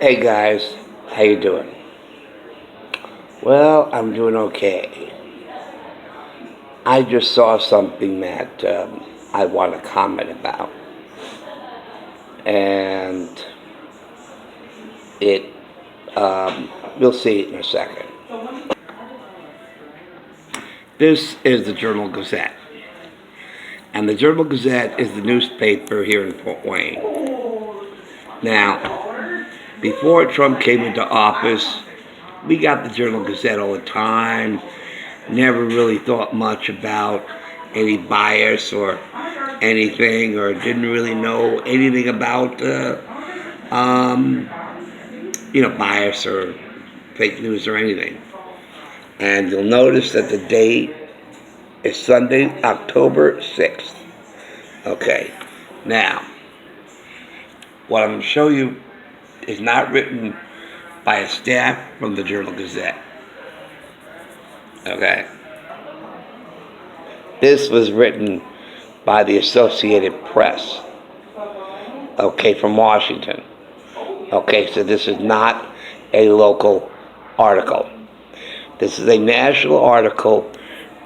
Hey guys, how you doing? Well, I'm doing okay. I just saw something that I want to comment about, and it you'll see it in a second. This is the Journal Gazette, and the Journal Gazette is the newspaper here in Fort Wayne. Now, before Trump came into office, we got the Journal Gazette all the time. Never really thought much about any bias or anything, or didn't really know anything about, bias or fake news or anything. And you'll notice that the date is Sunday, October 6th. Okay. Now, what I'm going to show you is not written by a staff from the Journal Gazette. Okay. This was written by the Associated Press. Okay, from Washington. Okay, so this is not a local article. This is a national article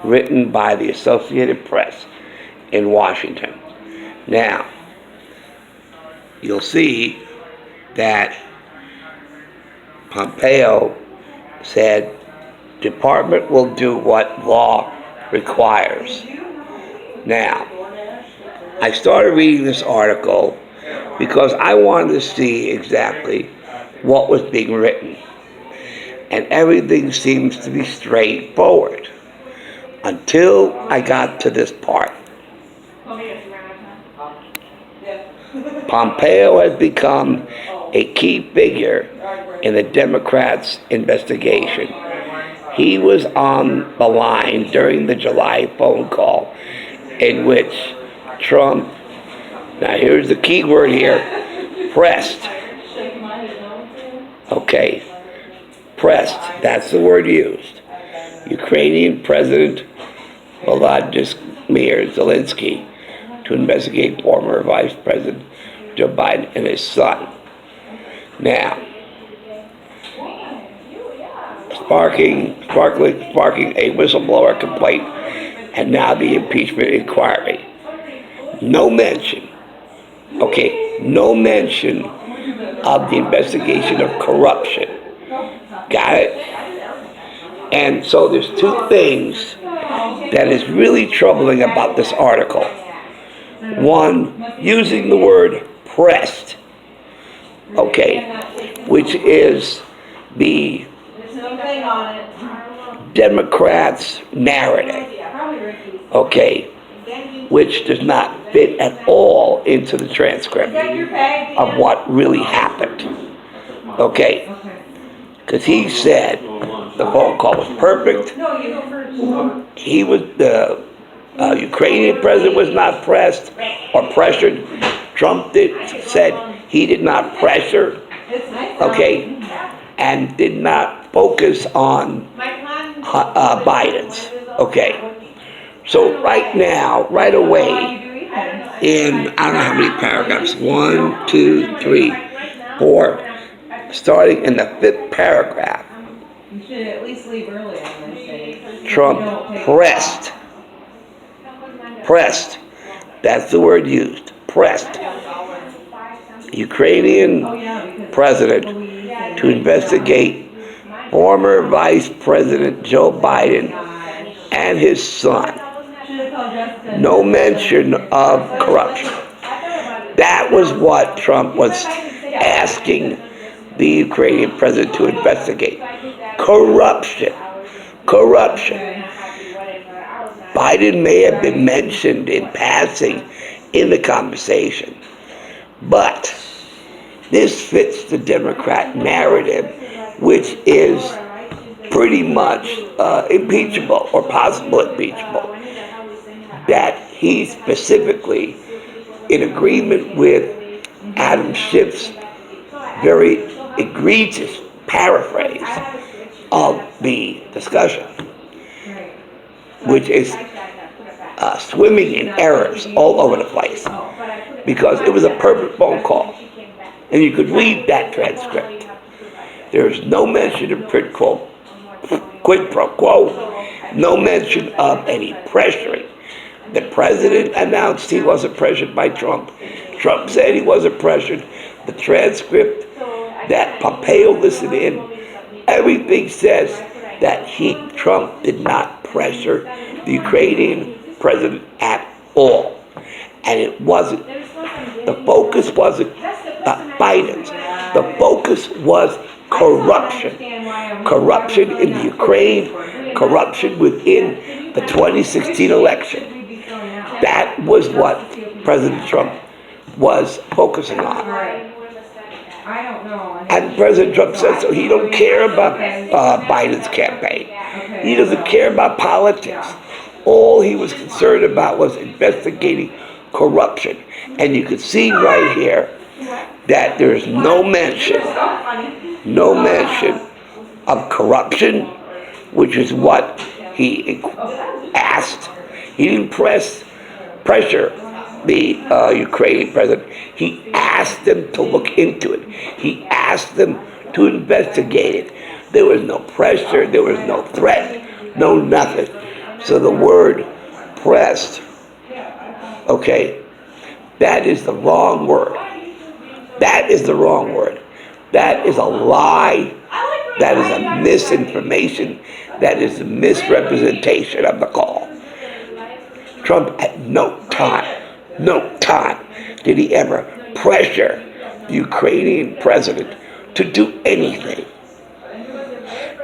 written by the Associated Press in Washington. Now, you'll see that Pompeo said, "Department will do what law requires." Now, I started reading this article because I wanted to see exactly what was being written. And everything seems to be straightforward until I got to this part. Pompeo has become a key figure in the Democrats' investigation. He was on the line during the July phone call in which Trump, now here's the key word here, pressed. Okay, pressed, that's the word used. Ukrainian President Volodymyr Zelensky to investigate former Vice President Joe Biden and his son. Now, sparking a whistleblower complaint and now the impeachment inquiry. No mention of the investigation of corruption. Got it? And so there's two things that is really troubling about this article. One, using the word pressed, which is the Democrats' narrative, which does not fit at all into the transcript of what really happened. Because he said the phone call was perfect. He was the Ukrainian president was not pressed or pressured. Trump said he did not pressure, and did not focus on Biden's. So right now, right away, in I don't know how many paragraphs, 1, 2, 3, 4, starting in the 5th paragraph, you should at least leave early on Wednesday. Trump pressed. That's the word used. Pressed. Ukrainian president to investigate former Vice President Joe Biden and his son. No mention of corruption. That was what Trump was asking the Ukrainian president to investigate. Corruption. Biden may have been mentioned in passing in the conversation, but this fits the Democrat narrative, which is pretty much impeachable or possible impeachable, that he specifically, in agreement with Adam Schiff's very egregious paraphrase of the discussion, which is swimming in errors all over the place, because it was a perfect phone call, and you could read that transcript. There's no mention of quid pro quo, no mention of any pressuring. The president announced he wasn't pressured by Trump. Trump said he wasn't pressured. The transcript that Pompeo listened in, everything says that Trump did not pressure the Ukrainian president at all. And it wasn't, the focus wasn't Biden's. The focus was corruption. Corruption in the Ukraine, corruption within the 2016 election. That was what President Trump was focusing on. And President Trump said so. He don't care about Biden's campaign. He doesn't care about politics. All he was concerned about was investigating corruption. And you can see right here that there's no mention of corruption, which is what he asked. He didn't pressure the Ukrainian president. He asked them to look into it. He asked them to investigate it. There was no pressure, there was no threat, no nothing. So the word pressed, okay, that is the wrong word. That is the wrong word. That is a lie. That is a misinformation. That is a misrepresentation of the call. Trump at no time did he ever pressure the Ukrainian president to do anything.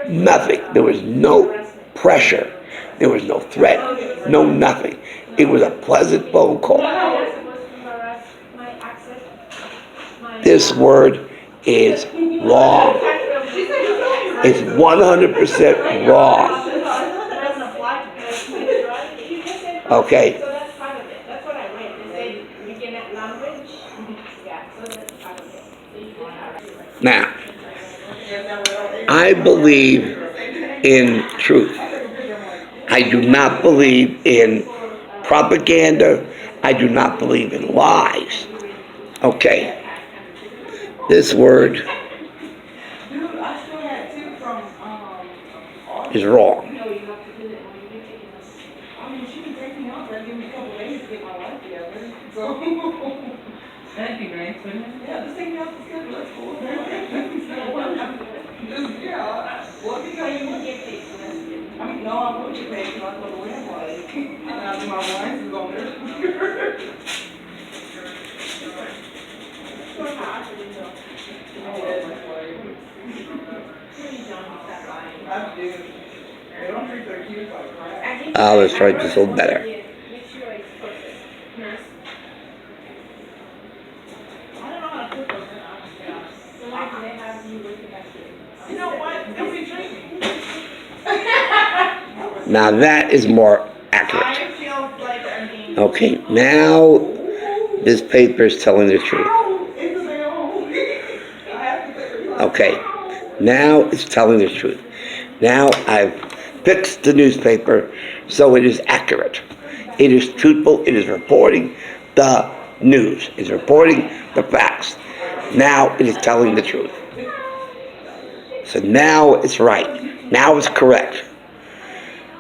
Nothing. There was no pressure. There was no threat. No nothing. It was a pleasant phone call. This word is wrong. It's 100% wrong. Okay? Now, I believe in truth. I do not believe in propaganda. I do not believe in lies. Okay? This word is wrong. That'd be nice, wouldn't it? Yeah, just take me off the schedule, that's cool. Yeah, well, because I mean, no, I won't get paid because I go to win like, and I do my wines is on there. I do. They don't treat their kids like crap. Let's try this a little better. You know what? They'll be drinking. Now that is more accurate. I feel like I'm being. Okay, now this paper is telling the truth. Okay, now it's telling the truth. Now I've fixed the newspaper so it is accurate. It is truthful. It is reporting the news. It's reporting the facts. Now it is telling the truth. So now it's right. Now it's correct.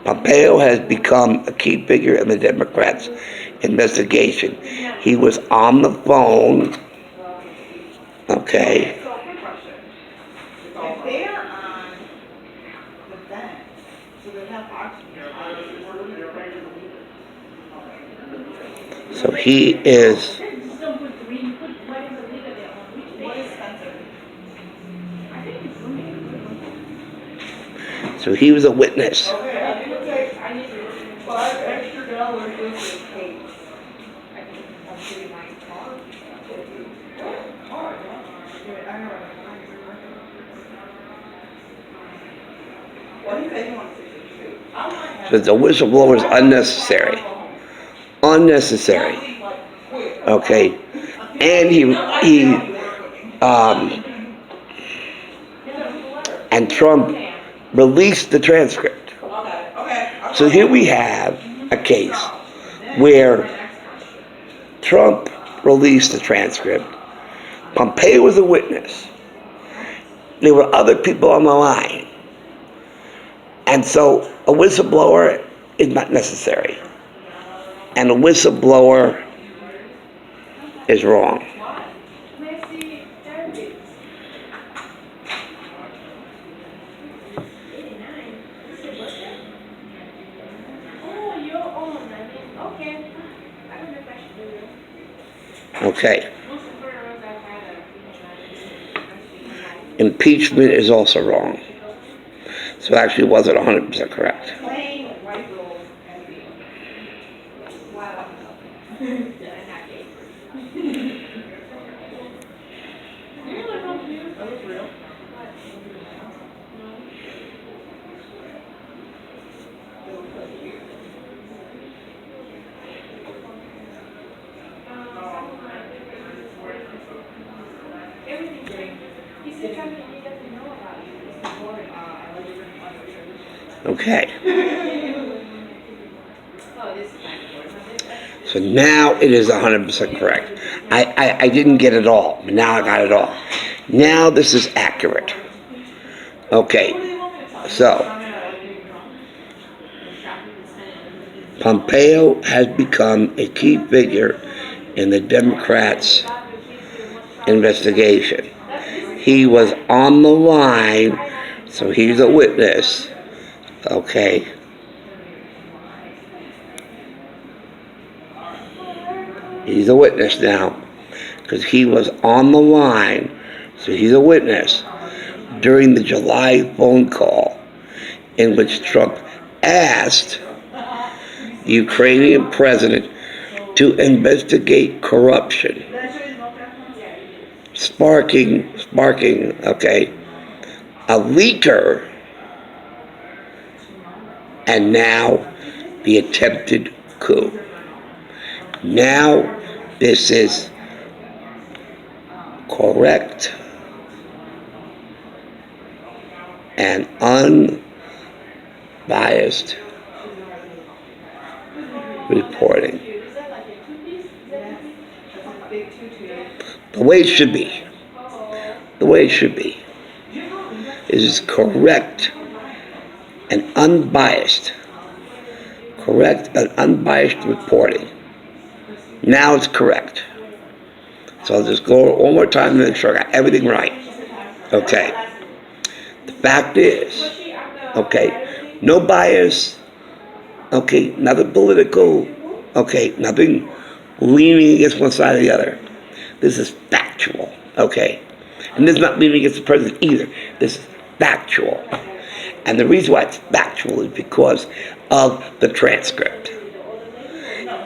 Pompeo has become a key figure in the Democrats' investigation. He was on the phone. Okay. If they're on the bench, so they have oxygen. So he is. So he was a witness. Okay, I'm gonna take $5 extra with this cake. What do you think you want to So the whistleblower is unnecessary. Unnecessary. Okay. And and Trump released the transcript. So here we have a case where Trump released the transcript. Pompeo was a witness. there were other people on the line. And so a whistleblower is not necessary. And a whistleblower is wrong. Okay. Impeachment is also wrong. So actually it wasn't 100% correct. Okay. So now it is 100% correct. I didn't get it all, but now I got it all. Now this is accurate. Okay. So Pompeo has become a key figure in the Democrats' investigation. He was on the line, so he's a witness. Okay. He's a witness now, because he was on the line, so he's a witness during the July phone call in which Trump asked the Ukrainian president to investigate corruption, sparking, okay, a leaker, and now the attempted coup. Now this is correct and unbiased reporting. The way it should be. The way it should be. Is correct and unbiased. Correct and unbiased reporting. Now it's correct. So I'll just go one more time to make sure I got everything right. Okay. The fact is, okay, no bias, okay, nothing political, okay, nothing leaning against one side or the other. This is factual, okay? And this is not leaning against the president either. This is factual. And the reason why it's factual is because of the transcript.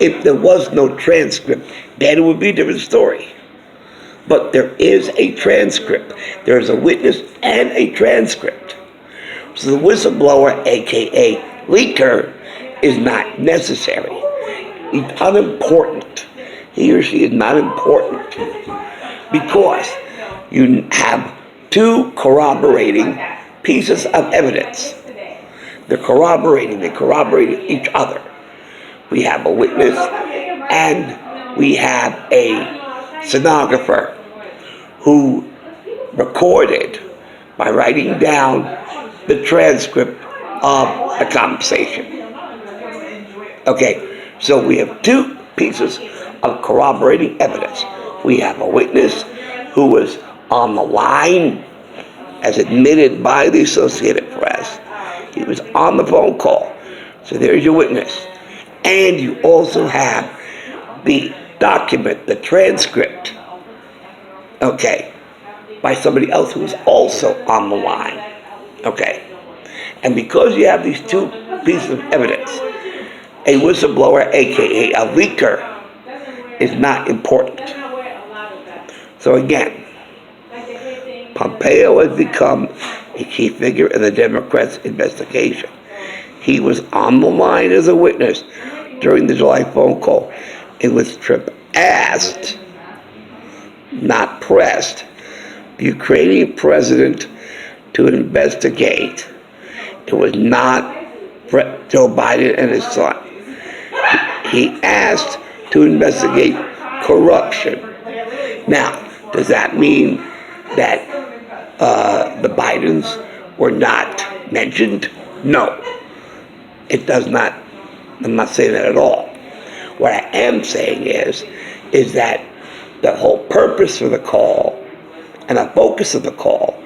If there was no transcript, then it would be a different story. But there is a transcript. There is a witness and a transcript. So the whistleblower, aka leaker, is not necessary. He's unimportant. He or she is not important because you have two corroborating pieces of evidence. They corroborate each other. We have a witness and we have a stenographer who recorded by writing down the transcript of the conversation. Okay, so we have two pieces of corroborating evidence. We have a witness who was on the line, as admitted by the Associated Press. He was on the phone call. So there's your witness. And you also have the document, the transcript, okay, by somebody else who was also on the line. Okay. And because you have these two pieces of evidence, a whistleblower, aka a leaker, is not important. So again, Pompeo has become a key figure in the Democrats' investigation. He was on the line as a witness during the July phone call in which Trump asked, not pressed, the Ukrainian president to investigate. It was not Joe Biden and his son. He asked to investigate corruption. Now, does that mean that the Bidens were not mentioned? No, it does not. I'm not saying that at all. What I am saying is that the whole purpose for the call and the focus of the call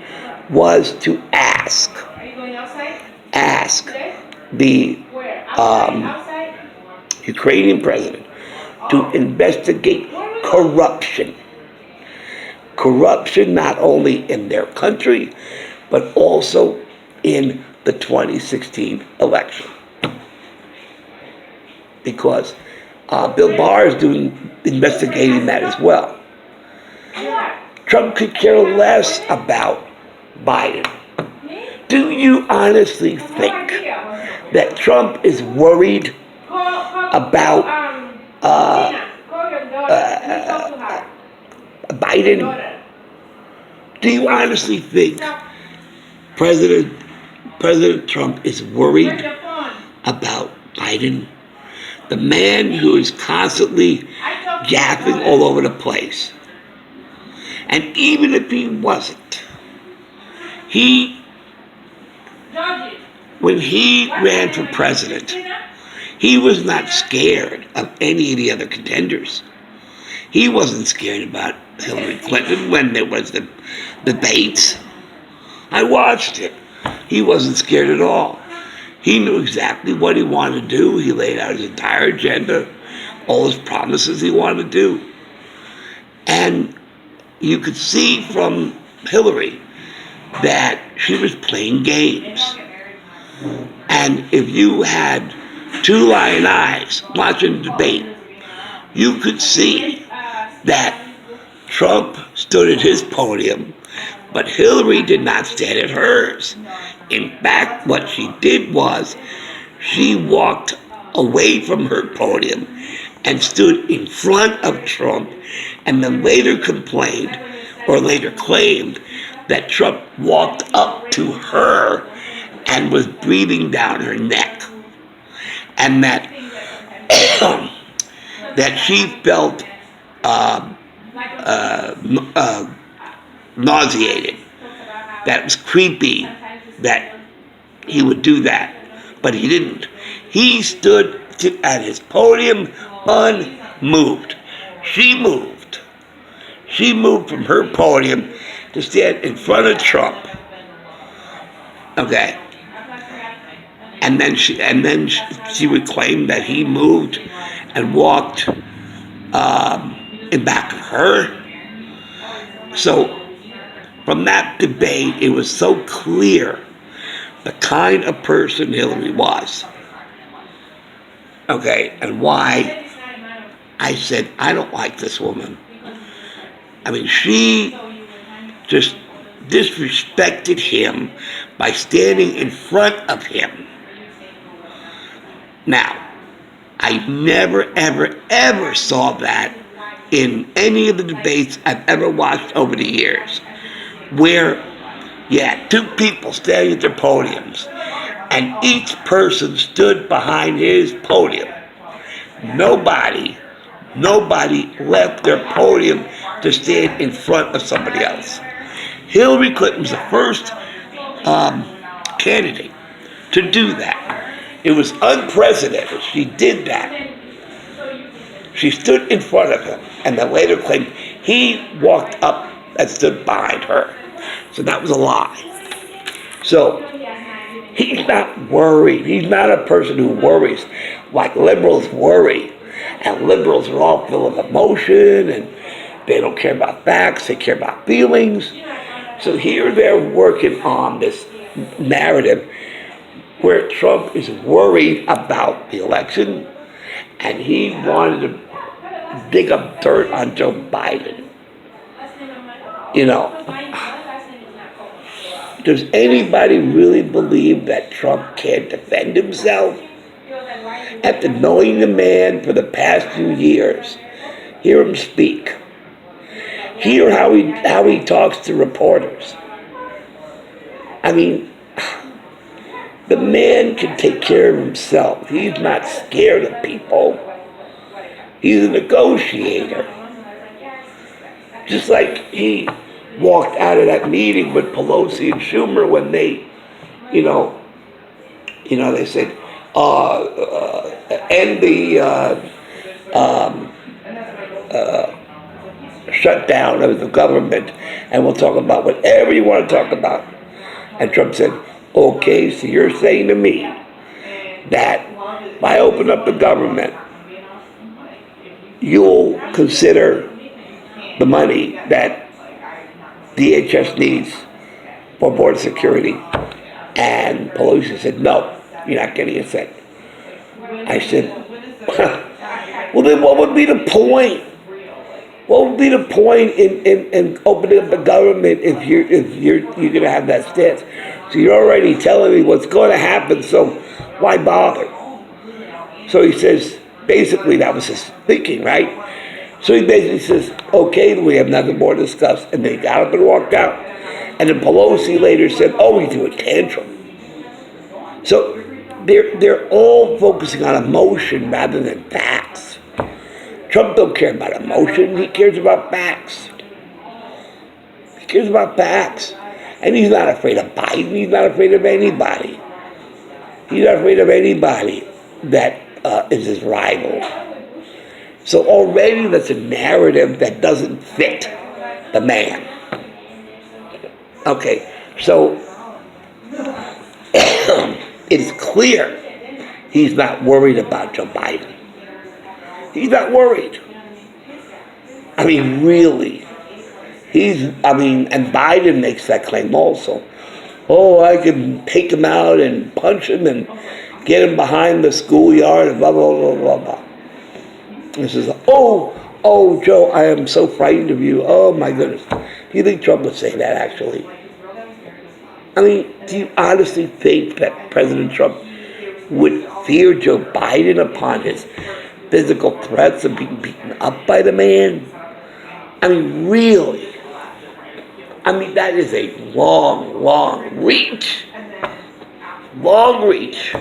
was to ask the Ukrainian president to investigate corruption. Corruption not only in their country, but also in the 2016 election. Because Bill Barr is investigating that as well. Trump could care less about Biden. Do you honestly think that Trump is worried about Biden? Do you honestly think President Trump is worried about Biden? The man who is constantly gapping all over the place. And even if he wasn't, when he ran for president, he was not scared of any of the other contenders. He wasn't scared about Hillary Clinton when there was the debates. I watched it. He wasn't scared at all. He knew exactly what he wanted to do. He laid out his entire agenda, all his promises he wanted to do. And you could see from Hillary that she was playing games. And if you had two lion eyes watching the debate, you could see that Trump stood at his podium, but Hillary did not stand at hers. In fact, what she did was she walked away from her podium and stood in front of Trump, and then later complained or later claimed that Trump walked up to her and was breathing down her neck, and that that she felt nauseated. That it was creepy that he would do that, but he didn't. He stood at his podium unmoved. She moved. She moved from her podium to stand in front of Trump. Okay. And then she would claim that he moved and walked in back of her. So from that debate, it was so clear the kind of person Hillary was. Okay, and why I said, I don't like this woman. I mean, she just disrespected him by standing in front of him. Now, I never, ever, ever saw that in any of the debates I've ever watched over the years, where you had two people standing at their podiums, and each person stood behind his podium. Nobody left their podium to stand in front of somebody else. Hillary Clinton was the first candidate to do that. It was unprecedented. She did that. She stood in front of him, and then later claimed he walked up and stood behind her. So that was a lie. So he's not worried. He's not a person who worries like liberals worry. And liberals are all full of emotion, and they don't care about facts, they care about feelings. So here they're working on this narrative where Trump is worried about the election, and he wanted to dig up dirt on Joe Biden. You know, does anybody really believe that Trump can't defend himself? After knowing the man for the past few years, hear him speak. Hear how he talks to reporters. I mean, the man can take care of himself. He's not scared of people. He's a negotiator. Just like he walked out of that meeting with Pelosi and Schumer when they, you know, they said, end the shutdown of the government, and we'll talk about whatever you want to talk about. And Trump said, okay, so you're saying to me that if I open up the government, you'll consider the money that DHS needs for border security? And Pelosi said, no, you're not getting a cent. I said, well, then what would be the point? What would be the point in opening up the government if you're going to have that stance? So you're already telling me what's going to happen, so why bother? So he says, basically that was his thinking, right? So he basically says, okay, we have nothing more to discuss, and they got up and walked out. And then Pelosi later said, oh, we do a tantrum. So they're all focusing on emotion rather than facts. Trump don't care about emotion, he cares about facts. He cares about facts. And he's not afraid of Biden, he's not afraid of anybody. He's not afraid of anybody that is his rival. So already that's a narrative that doesn't fit the man. Okay, so it's clear he's not worried about Joe Biden. He's not worried. I mean, really. And Biden makes that claim also. Oh, I can take him out and punch him and get him behind the schoolyard and blah, blah, blah, blah, blah. This is, oh, Joe, I am so frightened of you. Oh, my goodness. Do you think Trump would say that, actually? I mean, do you honestly think that President Trump would fear Joe Biden upon his physical threats of being beaten up by the man? I mean, really? I mean, that is a long, long reach. Long reach.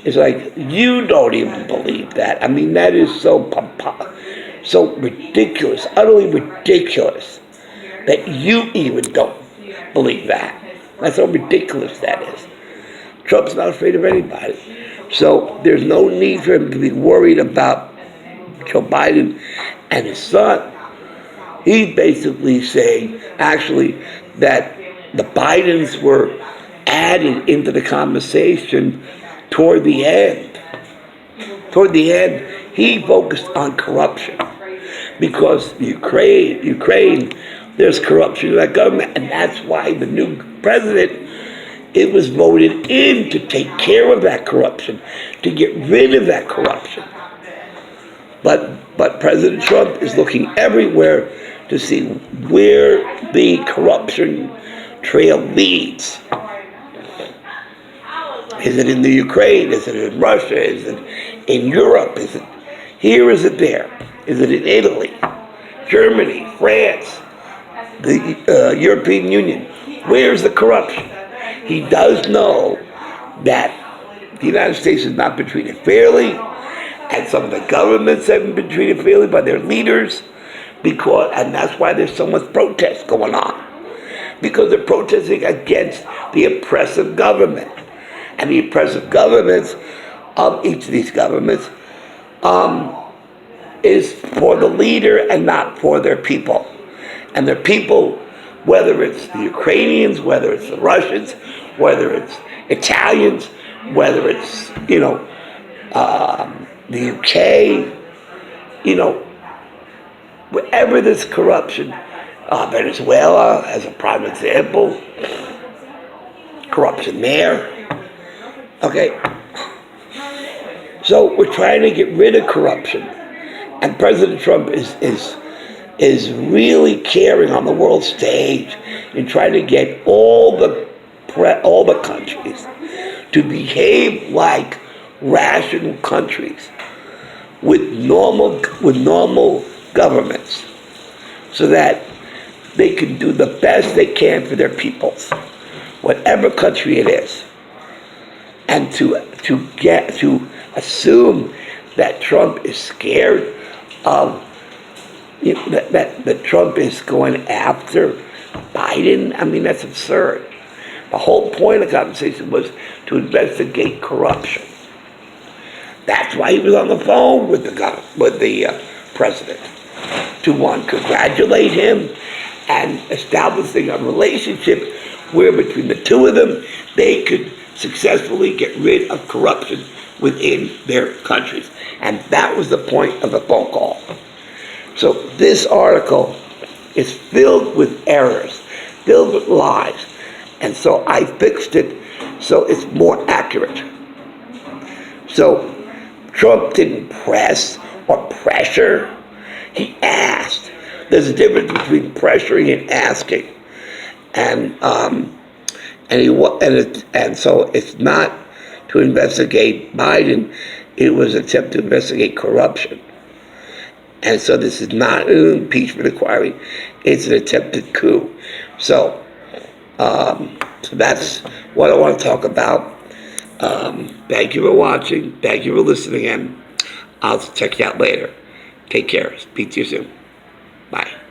It's like, you don't even believe that. I mean, that is so ridiculous, utterly ridiculous, that you even don't believe that. That's how ridiculous that is. Trump's not afraid of anybody. So there's no need for him to be worried about Joe Biden and his son. He's basically saying, actually, that the Bidens were added into the conversation toward the end. Toward the end, he focused on corruption. Because Ukraine, there's corruption in that government, and that's why the new president, it was voted in to take care of that corruption, to get rid of that corruption. But President Trump is looking everywhere to see where the corruption trail leads. Is it in the Ukraine? Is it in Russia? Is it in Europe? Is it here? Is it there? Is it in Italy, Germany, France, the European Union? Where's the corruption? He does know that the United States has not been treated fairly, and some of the governments haven't been treated fairly by their leaders, and that's why there's so much protest going on. Because they're protesting against the oppressive government. And the oppressive governments of each of these governments is for the leader and not for their people. And their people, whether it's the Ukrainians, whether it's the Russians, whether it's Italians, whether it's, the UK, wherever there's corruption, Venezuela as a prime example, corruption there. Okay, so we're trying to get rid of corruption, and President Trump is really carrying on the world stage and trying to get all the countries to behave like rational countries with normal governments, so that they can do the best they can for their peoples, whatever country it is. And to assume that Trump is scared of that Trump is going after Biden. I mean, that's absurd. The whole point of the conversation was to investigate corruption. That's why he was on the phone with the president, to one, congratulate him and establishing a relationship where between the two of them they could successfully get rid of corruption within their countries. And that was the point of the phone call. So this article is filled with errors, filled with lies. And so I fixed it so it's more accurate. So Trump didn't press or pressure. He asked. There's a difference between pressuring and asking. And so it's not to investigate Biden. It was an attempt to investigate corruption. And so this is not an impeachment inquiry. It's an attempted coup. So that's what I want to talk about. Thank you for watching. Thank you for listening, and I'll check you out later. Take care. Speak to you soon. Bye.